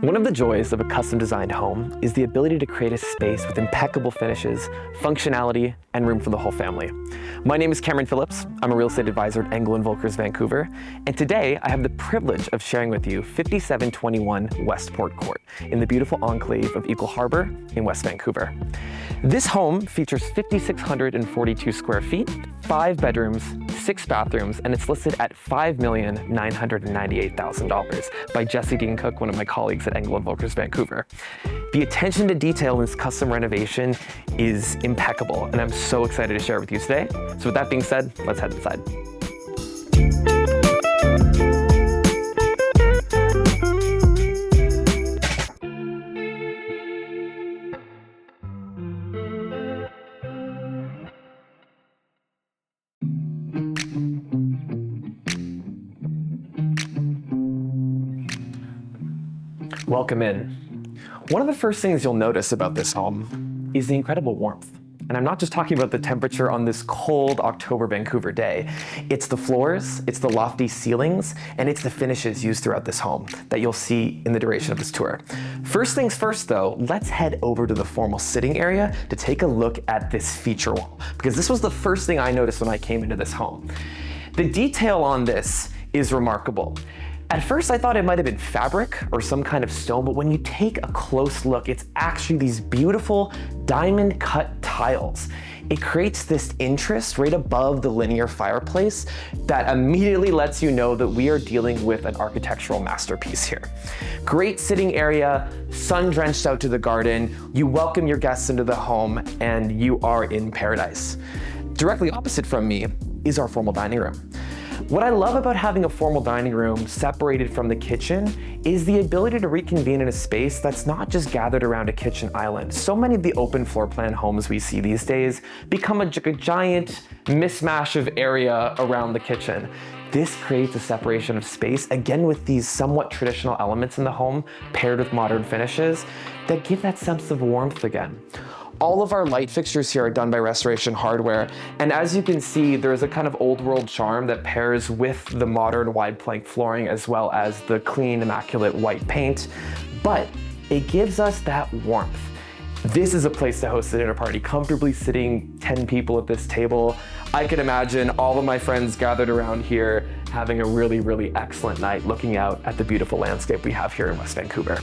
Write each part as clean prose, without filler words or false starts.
One of the joys of a custom designed home is the ability to create a space with impeccable finishes, functionality, and room for the whole family. My name is Cameron Phillips. I'm a real estate advisor at Eagle Harbour, Vancouver, and today I have the privilege of sharing with you 5721 Westport Court in the beautiful enclave of Eagle Harbour in West Vancouver. This home features 5,642 square feet, 5 bedrooms, 6 bathrooms, and it's listed at $5,998,000 by Jesse Dean Cook, one of my colleagues at Eagle Harbour, Vancouver. The attention to detail in this custom renovation is impeccable, and I'm so excited to share it with you today. So with that being said, let's head inside. Welcome in. One of the first things you'll notice about this home is the incredible warmth. And I'm not just talking about the temperature on this cold October Vancouver day. It's the floors, it's the lofty ceilings, and it's the finishes used throughout this home that you'll see in the duration of this tour. First things first though, let's head over to the formal sitting area to take a look at this feature wall, because this was the first thing I noticed when I came into this home. The detail on this is remarkable. At first I thought it might have been fabric or some kind of stone, but when you take a close look, it's actually these beautiful diamond cut tiles. It creates this interest right above the linear fireplace that immediately lets you know that we are dealing with an architectural masterpiece here. Great sitting area, sun drenched out to the garden. You welcome your guests into the home and you are in paradise. Directly opposite from me is our formal dining room. What I love about having a formal dining room separated from the kitchen is the ability to reconvene in a space that's not just gathered around a kitchen island. So many of the open floor plan homes we see these days become a giant mismatch of area around the kitchen. This creates a separation of space, again with these somewhat traditional elements in the home paired with modern finishes that give that sense of warmth again. All of our light fixtures here are done by Restoration Hardware, and as you can see, there's a kind of old world charm that pairs with the modern wide plank flooring as well as the clean, immaculate white paint, but it gives us that warmth. This is a place to host a dinner party, comfortably sitting 10 people at this table. I can imagine all of my friends gathered around here having a really excellent night looking out at the beautiful landscape we have here in West Vancouver.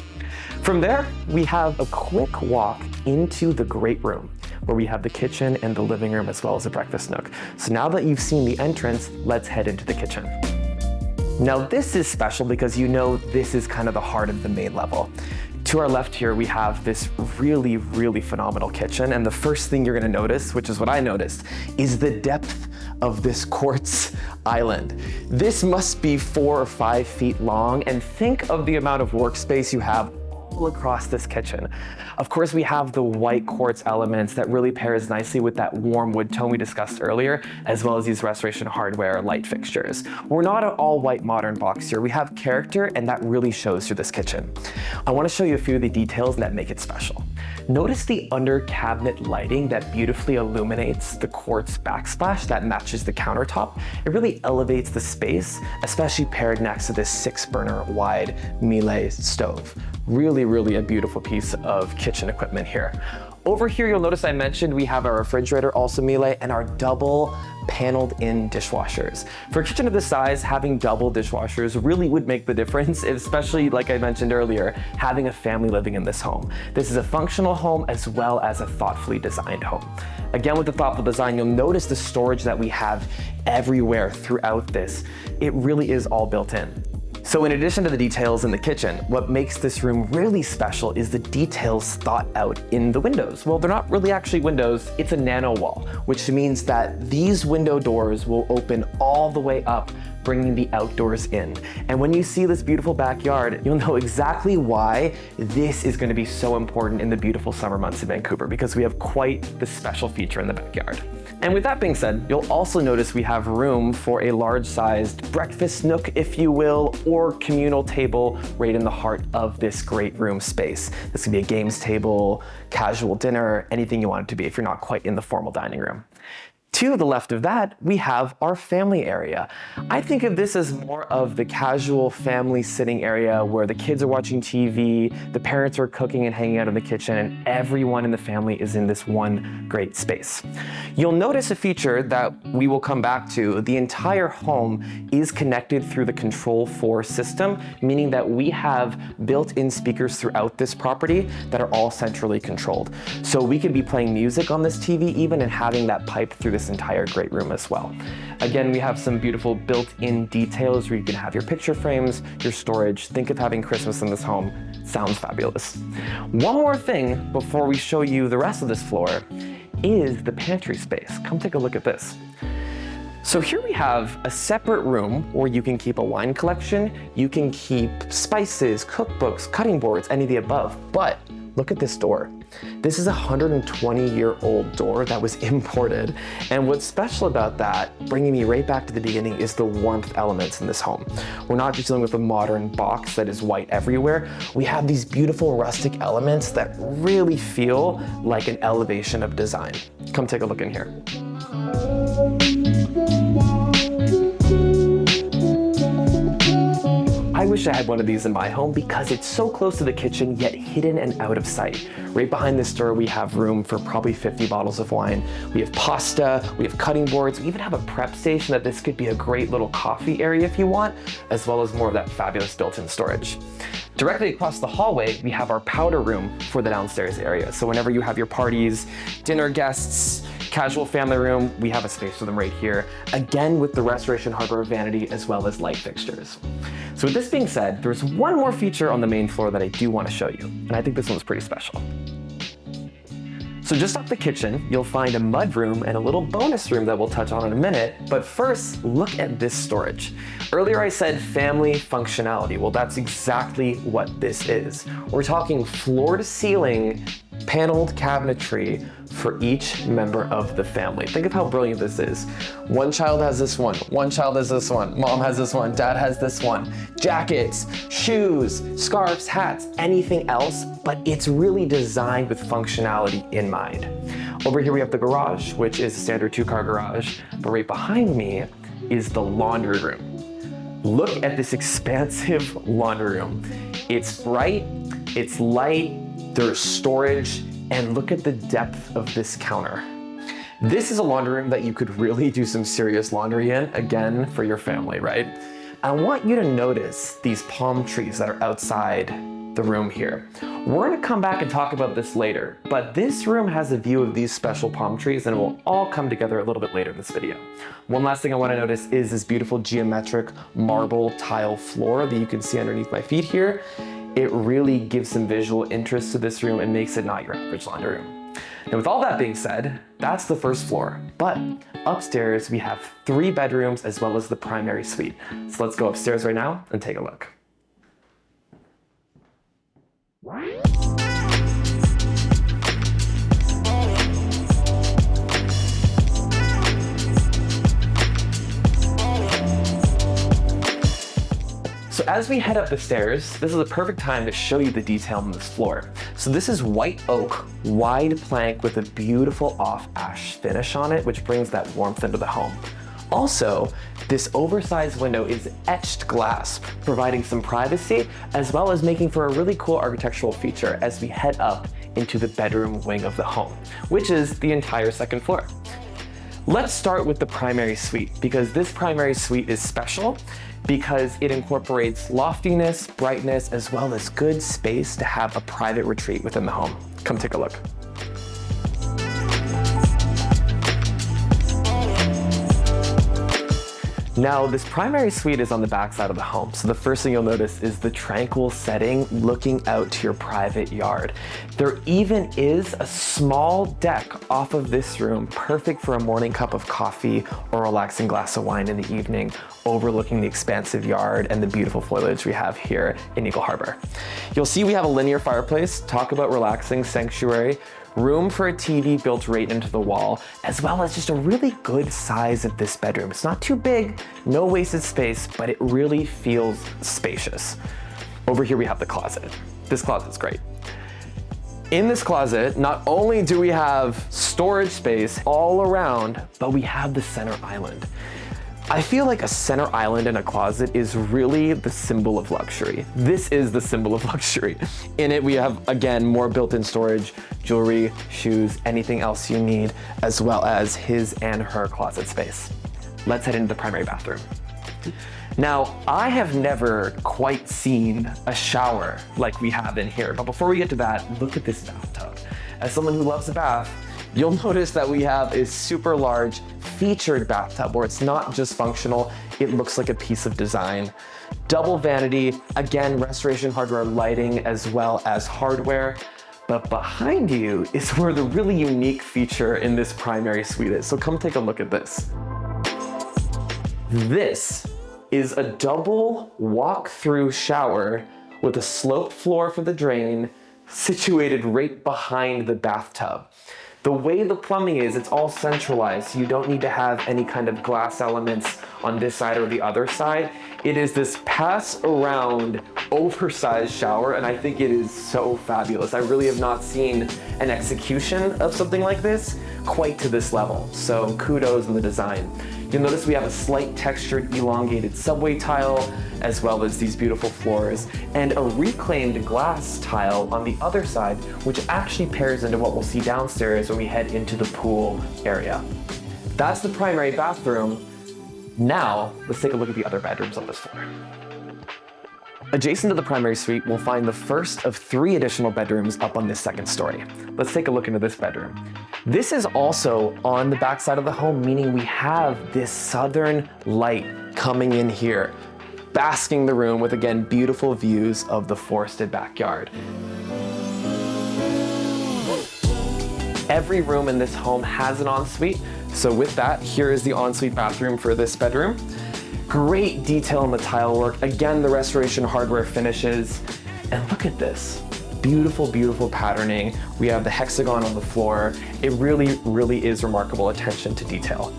From there, we have a quick walk into the great room where we have the kitchen and the living room as well as a breakfast nook. So now that you've seen the entrance, let's head into the kitchen. Now this is special because you know this is kind of the heart of the main level. To our left here, we have this really phenomenal kitchen, and the first thing you're gonna notice, which is what I noticed, is the depth of this quartz island. This must be 4 or 5 feet long, and think of the amount of workspace you have all across this kitchen. Of course, we have the white quartz elements that really pairs nicely with that warm wood tone we discussed earlier, as well as these Restoration Hardware light fixtures. We're not an all white modern box here. We have character, and that really shows through this kitchen. I want to show you a few of the details that make it special. Notice the under cabinet lighting that beautifully illuminates the quartz backsplash that matches the countertop. It really elevates the space, especially paired next to this 6-burner wide Miele stove. Really a beautiful piece of kitchen equipment here. Over here, you'll notice I mentioned we have our refrigerator, also Miele, and our double paneled in dishwashers. For a kitchen of this size, having double dishwashers really would make the difference, especially like I mentioned earlier, having a family living in this home. This is a functional home as well as a thoughtfully designed home. Again, with the thoughtful design, you'll notice the storage that we have everywhere throughout this. It really is all built in. So in addition to the details in the kitchen, what makes this room really special is the details thought out in the windows. Well, they're not really actually windows, it's a nano wall, which means that these window doors will open all the way up, bringing the outdoors in. And when you see this beautiful backyard, you'll know exactly why this is going to be so important in the beautiful summer months in Vancouver, because we have quite the special feature in the backyard. And with that being said, you'll also notice we have room for a large-sized breakfast nook, if you will, or communal table right in the heart of this great room space. This can be a games table, casual dinner, anything you want it to be if you're not quite in the formal dining room. To the left of that, we have our family area. I think of this as more of the casual family sitting area where the kids are watching TV, the parents are cooking and hanging out in the kitchen, and everyone in the family is in this one great space. You'll notice a feature that we will come back to. The entire home is connected through the Control4 system, meaning that we have built-in speakers throughout this property that are all centrally controlled. So we could be playing music on this TV even and having that pipe through this entire great room as well. Again, we have some beautiful built-in details where you can have your picture frames, your storage. Think of having Christmas in this home. Sounds fabulous. One more thing before we show you the rest of this floor is the pantry space. Come take a look at this. So here we have a separate room where you can keep a wine collection, you can keep spices, cookbooks, cutting boards, any of the above. But look at this door. This is a 120-year-old door that was imported. And what's special about that, bringing me right back to the beginning, is the warmth elements in this home. We're not just dealing with a modern box that is white everywhere. We have these beautiful rustic elements that really feel like an elevation of design. Come take a look in here. I wish I had one of these in my home because it's so close to the kitchen, yet hidden and out of sight. Right behind this door, we have room for probably 50 bottles of wine. We have pasta, we have cutting boards, we even have a prep station that this could be a great little coffee area if you want, as well as more of that fabulous built-in storage. Directly across the hallway, we have our powder room for the downstairs area. So whenever you have your parties, dinner guests, casual family room, we have a space for them right here. Again, with the Restoration Hardware vanity as well as light fixtures. So with this being said, there's one more feature on the main floor that I do want to show you, and I think this one's pretty special. So just off the kitchen, you'll find a mud room and a little bonus room that we'll touch on in a minute. But first, look at this storage. Earlier I said family functionality. Well, that's exactly what this is. We're talking floor to ceiling paneled cabinetry for each member of the family. Think of how brilliant this is. One child has this one child has this one, mom has this one, dad has this one. Jackets, shoes, scarves, hats, anything else, but it's really designed with functionality in mind. Over here we have the garage, which is a standard 2-car garage, but right behind me is the laundry room. Look at this expansive laundry room. It's bright, it's light, there's storage, and look at the depth of this counter. This is a laundry room that you could really do some serious laundry in, again, for your family, right? I want you to notice these palm trees that are outside the room here. We're gonna come back and talk about this later, but this room has a view of these special palm trees and it will all come together a little bit later in this video. One last thing I wanna notice is this beautiful geometric marble tile floor that you can see underneath my feet here. It really gives some visual interest to this room and makes it not your average laundry room. Now with all that being said, that's the first floor, but upstairs we have 3 bedrooms as well as the primary suite. So let's go upstairs right now and take a look. So as we head up the stairs, this is a perfect time to show you the detail on this floor. So this is white oak, wide plank with a beautiful off ash finish on it, which brings that warmth into the home. Also, this oversized window is etched glass, providing some privacy, as well as making for a really cool architectural feature as we head up into the bedroom wing of the home, which is the entire second floor. Let's start with the primary suite, because this primary suite is special because it incorporates loftiness, brightness, as well as good space to have a private retreat within the home. Come take a look. Now, this primary suite is on the back side of the home, so the first thing you'll notice is the tranquil setting looking out to your private yard. There even is a small deck off of this room, perfect for a morning cup of coffee or a relaxing glass of wine in the evening, overlooking the expansive yard and the beautiful foliage we have here in Eagle Harbour. You'll see we have a linear fireplace, talk about relaxing sanctuary, room for a TV built right into the wall, as well as just a really good size of this bedroom. It's not too big, no wasted space, but it really feels spacious. Over here we have the closet. This closet's great. In this closet, not only do we have storage space all around, but we have the center island. I feel like a center island in a closet is really the symbol of luxury. This is the symbol of luxury. In it, we have, again, more built-in storage, jewelry, shoes, anything else you need, as well as his and her closet space. Let's head into the primary bathroom. Now, I have never quite seen a shower like we have in here, but before we get to that, look at this bathtub. As someone who loves a bath, you'll notice that we have a super large featured bathtub where it's not just functional, it looks like a piece of design. Double vanity, again, restoration hardware lighting as well as hardware. But behind you is where the really unique feature in this primary suite is. So come take a look at this. This is a double walk-through shower with a sloped floor for the drain situated right behind the bathtub. The way the plumbing is, it's all centralized, so you don't need to have any kind of glass elements on this side or the other side. It is this pass-around, oversized shower, and I think it is so fabulous. I really have not seen an execution of something like this quite to this level, so kudos on the design. You'll notice we have a slight textured elongated subway tile, as well as these beautiful floors, and a reclaimed glass tile on the other side, which actually pairs into what we'll see downstairs when we head into the pool area. That's the primary bathroom. Now, let's take a look at the other bedrooms on this floor. Adjacent to the primary suite, we'll find the first of 3 additional bedrooms up on this second story. Let's take a look into this bedroom. This is also on the back side of the home, meaning we have this southern light coming in here, basking the room with, again, beautiful views of the forested backyard. Every room in this home has an ensuite, so with that, here is the ensuite bathroom for this bedroom. Great detail in the tile work. Again, the restoration hardware finishes. And look at this. Beautiful, beautiful patterning. We have the hexagon on the floor. It really, really is remarkable attention to detail.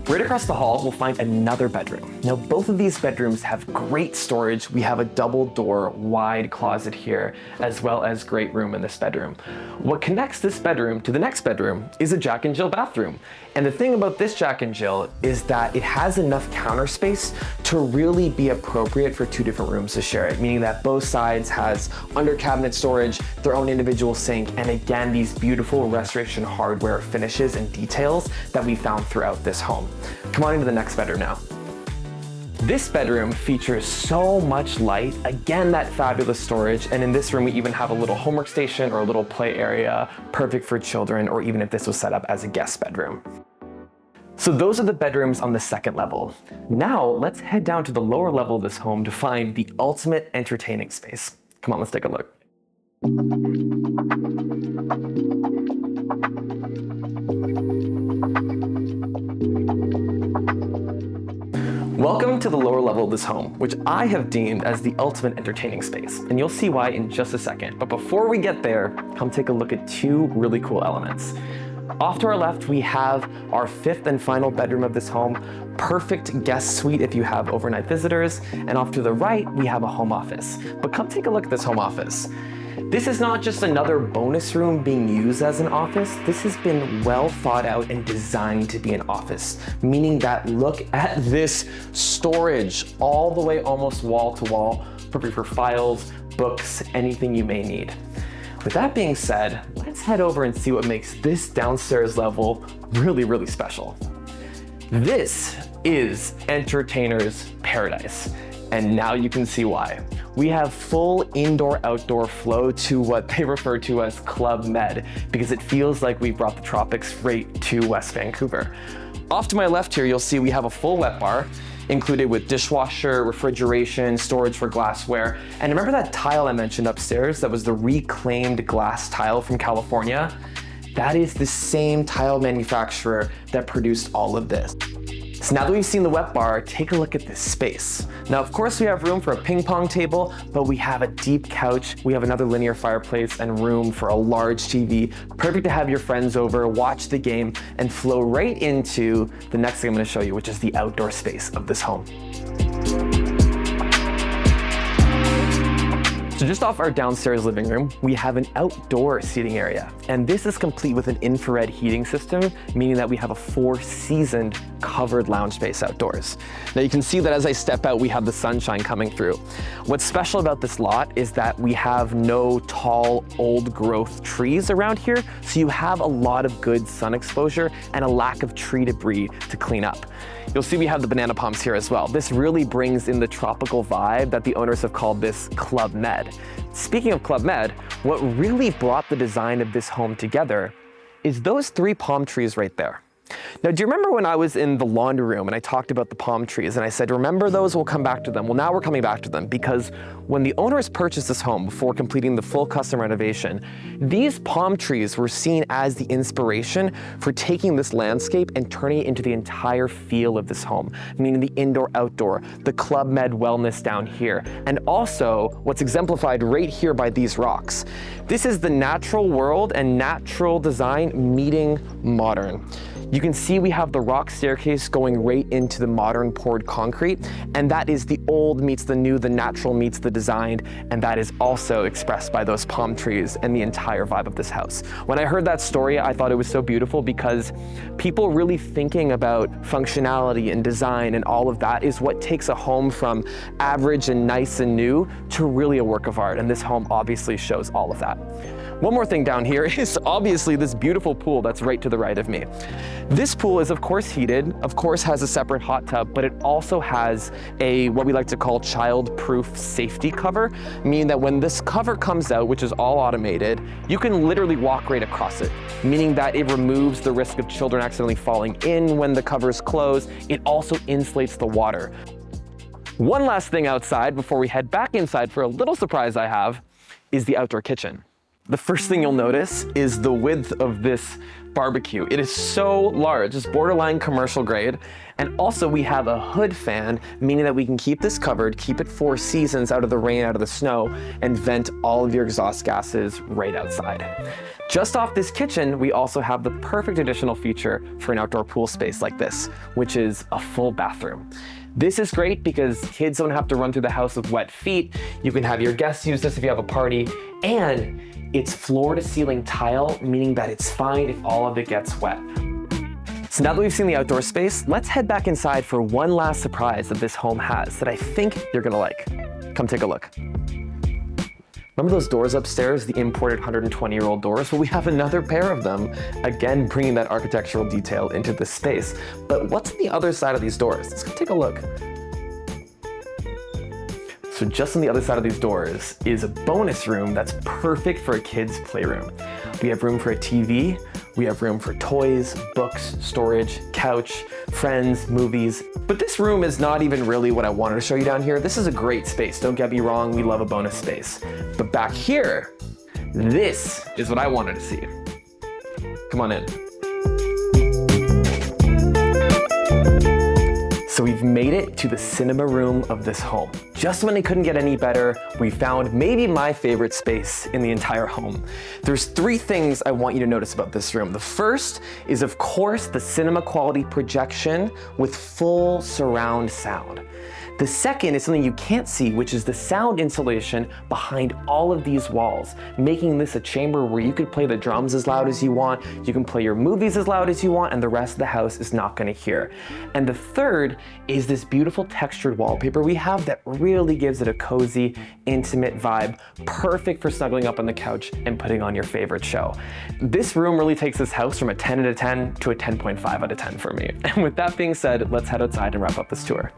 Right across the hall, we'll find another bedroom. Now, both of these bedrooms have great storage. We have a double door, wide closet here, as well as great room in this bedroom. What connects this bedroom to the next bedroom is a Jack and Jill bathroom. And the thing about this Jack and Jill is that it has enough counter space to really be appropriate for 2 different rooms to share it, meaning that both sides has under cabinet storage, their own individual sink, and again, these beautiful restoration hardware finishes and details that we found throughout this home. Come on into the next bedroom now. This bedroom features so much light, again, that fabulous storage, and in this room we even have a little homework station or a little play area, perfect for children, or even if this was set up as a guest bedroom. So those are the bedrooms on the second level. Now let's head down to the lower level of this home to find the ultimate entertaining space. Come on, let's take a look. Welcome to the lower level of this home, which I have deemed as the ultimate entertaining space, and you'll see why in just a second. But before we get there, come take a look at 2 really cool elements. Off to our left, we have our 5th and final bedroom of this home, perfect guest suite if you have overnight visitors, and off to the right, we have a home office. But come take a look at this home office. This is not just another bonus room being used as an office. This has been well thought out and designed to be an office, meaning that look at this storage all the way almost wall to wall, perfect for files, books, anything you may need. With that being said, let's head over and see what makes this downstairs level really, really special. This is entertainer's paradise. And now you can see why. We have full indoor-outdoor flow to what they refer to as Club Med, because it feels like we brought the tropics right to West Vancouver. Off to my left here, you'll see we have a full wet bar, included with dishwasher, refrigeration, storage for glassware. And remember that tile I mentioned upstairs that was the reclaimed glass tile from California? That is the same tile manufacturer that produced all of this. So now that we've seen the wet bar, take a look at this space. Now, of course, we have room for a ping pong table, but we have a deep couch, we have another linear fireplace, and room for a large TV. Perfect to have your friends over, watch the game, and flow right into the next thing I'm gonna show you, which is the outdoor space of this home. So just off our downstairs living room, we have an outdoor seating area. And this is complete with an infrared heating system, meaning that we have a 4-seasoned covered lounge space outdoors. Now you can see that as I step out, we have the sunshine coming through. What's special about this lot is that we have no tall, old growth trees around here, so you have a lot of good sun exposure and a lack of tree debris to clean up. You'll see we have the banana palms here as well. This really brings in the tropical vibe that the owners have called this Club Med. Speaking of Club Med, what really brought the design of this home together is those 3 palm trees right there. Now, do you remember when I was in the laundry room and I talked about the palm trees and I said, remember those, we'll come back to them. Well, now we're coming back to them because when the owners purchased this home before completing the full custom renovation, these palm trees were seen as the inspiration for taking this landscape and turning it into the entire feel of this home, meaning the indoor-outdoor, the Club Med wellness down here, and also what's exemplified right here by these rocks. This is the natural world and natural design meeting modern. You can see we have the rock staircase going right into the modern poured concrete, and that is the old meets the new, the natural meets the designed, and that is also expressed by those palm trees and the entire vibe of this house. When I heard that story, I thought it was so beautiful because people really thinking about functionality and design and all of that is what takes a home from average and nice and new to really a work of art, and this home obviously shows all of that. One more thing down here is obviously this beautiful pool that's right to the right of me. This pool is of course heated, of course has a separate hot tub, but it also has a what we like to call child-proof safety cover, meaning that when this cover comes out, which is all automated, you can literally walk right across it, meaning that it removes the risk of children accidentally falling in when the cover is closed. It also insulates the water. One last thing outside before we head back inside for a little surprise I have is the outdoor kitchen. The first thing you'll notice is the width of this barbecue. It is so large, it's borderline commercial grade. And also we have a hood fan, meaning that we can keep this covered, keep it 4 seasons out of the rain, out of the snow, and vent all of your exhaust gases right outside. Just off this kitchen, we also have the perfect additional feature for an outdoor pool space like this, which is a full bathroom. This is great because kids don't have to run through the house with wet feet. You can have your guests use this if you have a party, and it's floor to ceiling tile, meaning that it's fine if all of it gets wet. So now that we've seen the outdoor space, let's head back inside for one last surprise that this home has that I think you're gonna like. Come take a look. Remember those doors upstairs, the imported 120-year-old doors? Well, we have another pair of them, again bringing that architectural detail into this space. But what's on the other side of these doors? Let's go take a look. So just on the other side of these doors is a bonus room that's perfect for a kid's playroom. We have room for a TV, we have room for toys, books, storage, couch, friends, movies. But this room is not even really what I wanted to show you down here. This is a great space, don't get me wrong, we love a bonus space. But back here, this is what I wanted to see. Come on in. So we've made it to the cinema room of this home. Just when it couldn't get any better, we found maybe my favorite space in the entire home. There's 3 things I want you to notice about this room. The first is, of course, the cinema quality projection with full surround sound. The second is something you can't see, which is the sound insulation behind all of these walls, making this a chamber where you could play the drums as loud as you want, you can play your movies as loud as you want, and the rest of the house is not gonna hear. And the third is this beautiful textured wallpaper we have that really gives it a cozy, intimate vibe, perfect for snuggling up on the couch and putting on your favorite show. This room really takes this house from a 10 out of 10 to a 10.5 out of 10 for me. And with that being said, let's head outside and wrap up this tour.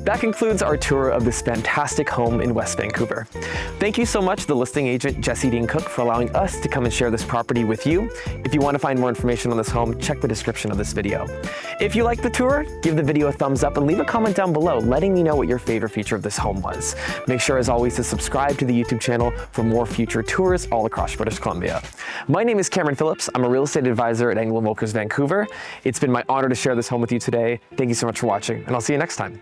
That concludes our tour of this fantastic home in West Vancouver. Thank you so much to the listing agent, Jesse Dean Cook, for allowing us to come and share this property with you. If you want to find more information on this home, check the description of this video. If you liked the tour, give the video a thumbs up and leave a comment down below letting me know what your favorite feature of this home was. Make sure, as always, to subscribe to the YouTube channel for more future tours all across British Columbia. My name is Cameron Phillips. I'm a real estate advisor at Angle & Wilkers Vancouver. It's been my honor to share this home with you today. Thank you so much for watching, and I'll see you next time.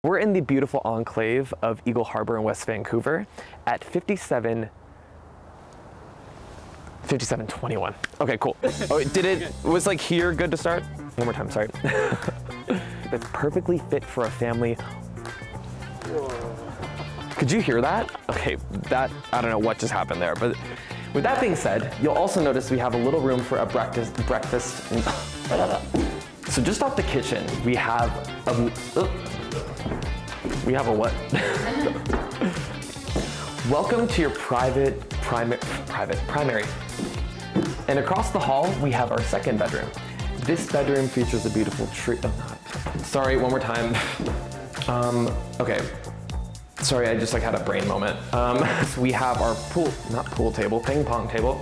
We're in the beautiful enclave of Eagle Harbour in West Vancouver at 57 5721. Okay, cool. Oh, was like here good to start? One more time, sorry. That's perfectly fit for a family. Could you hear that? Okay, I don't know what just happened there, but with that being said, you'll also notice we have a little room for a breakfast. So just off the kitchen, we have a what? Welcome to your primary. And across the hall, we have our second bedroom. This bedroom features a beautiful tree. Sorry, one more time. Okay. Sorry, I just had a brain moment. So we have our ping pong table.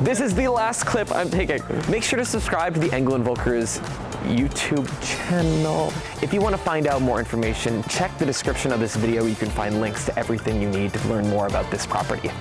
This is the last clip I'm taking. Make sure to subscribe to the Angle and Volker's YouTube channel. If you want to find out more information, check the description of this video where you can find links to everything you need to learn more about this property.